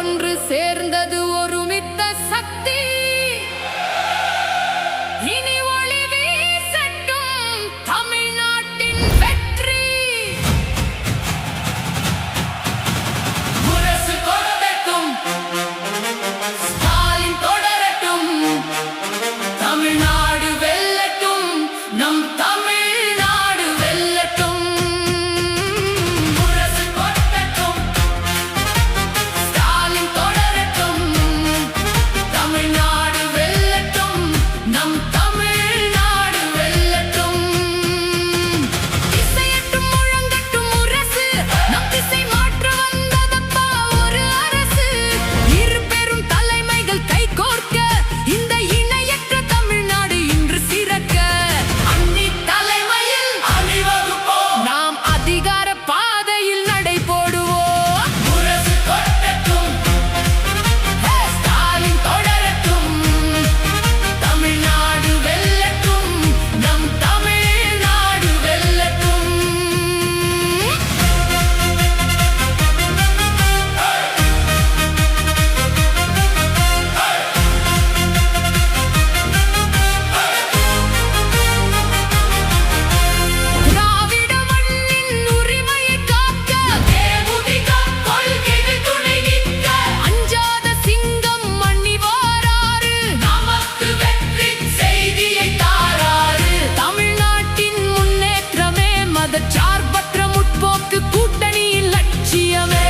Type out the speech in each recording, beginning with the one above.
ஒன்று சேர்ந்தது ஒருமித்த சக்தி. இனி ஒளி வீசட்டும் தமிழ்நாட்டின் வெற்றி. முரசு கொட்டட்டும், ஸ்டாலின் தொடரட்டும், தமிழ்நாடு வெல்லட்டும், நம் தமிழ்நாடு வெல்லட்டும். முரசு கொட்டட்டும், ஸ்டாலின் தொடரட்டும், தமிழ்நாடு வெல்லட்டும், நம் தமிழ்நாடு வெல்லட்டும். இசையட்டும் முழங்கட்டும் முரசு, நம் திசை மாற்ற வந்ததப்பா ஒரு அரசு. இரு பெரும் தலைமைகள் கைகோர்க்க இந்த இணையற்ற தமிழ்நாடு இன்று சிறக்க. அன்னி தலைமையில் அணிவகுப்போம், நாம் அதிகார பாதையில் நடை போடுவோம். முரசு கொட்டட்டும், ஸ்டாலின் தொடரட்டும், தமிழ்நாடு வெல்லட்டும், நம் தமிழ்நாடு வெல்லட்டும். திராவிட மண்ணின் உரிமையை காக்க, தேமுதிக கொள்கைகள் துணை நிற்க, அஞ்சாத சிங்கம் மண்ணி வாராரு, நமக்கு வெற்றி செய்தியை தாராரு. தமிழ்நாட்டின் முன்னேற்றமே மதச்சார்பற்ற முற்போக்கு கூட்டணியின் லட்சியமே.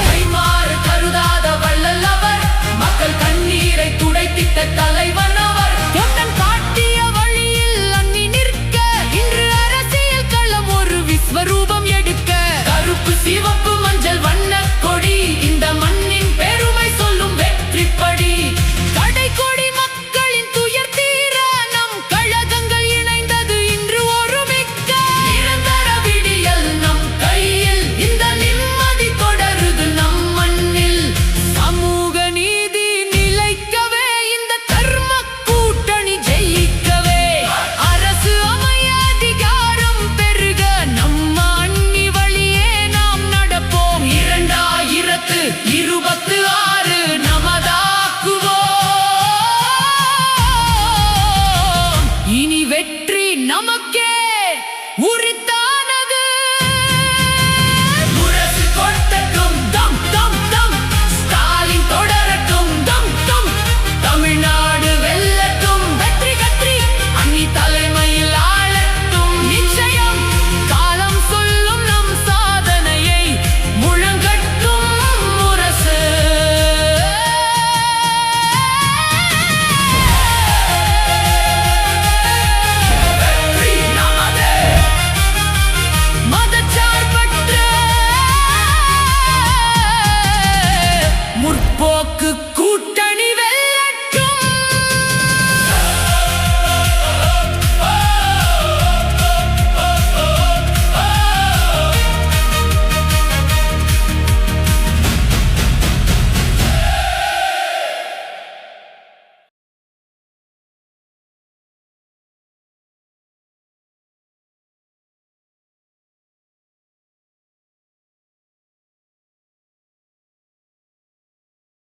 கைமாறு கருதாத வள்ளல் அவர், மக்கள் கண்ணீரை துடைத்திட்ட தலைவன் அவர். தொண்டன் காட்டிய வழியில் அன்னி நிற்க, இன்று அரசியல் களம் ஒரு விஸ்வரூபம் எடுக்க. கருப்பு சிவப்பு மஞ்சள் வண்ணக் கொடி, இந்த மண்ணின் பெருமை சொல்லும் வெற்றிப்படி. கடைக்கோடி மக்களின் துயர் தீர, நம் கழகங்கள் இணைந்தது இன்று ஒருமிக்க. நிரந்தர விடியல் நம் கையில், இந்த நிம்மதி தொடருது நம் மண்ணில். சமூக நீதி நிலைக்கவே, இந்த கர்ம கூட்டணி ஜெயிக்கவே. அரசு அமைய அதிகாரம் பெருக, நம்ம அன்னி வழியே நாம் நடப்போம். 2026 நமதாக்குவோம். இனி வெற்றி நமக்கே உரித்த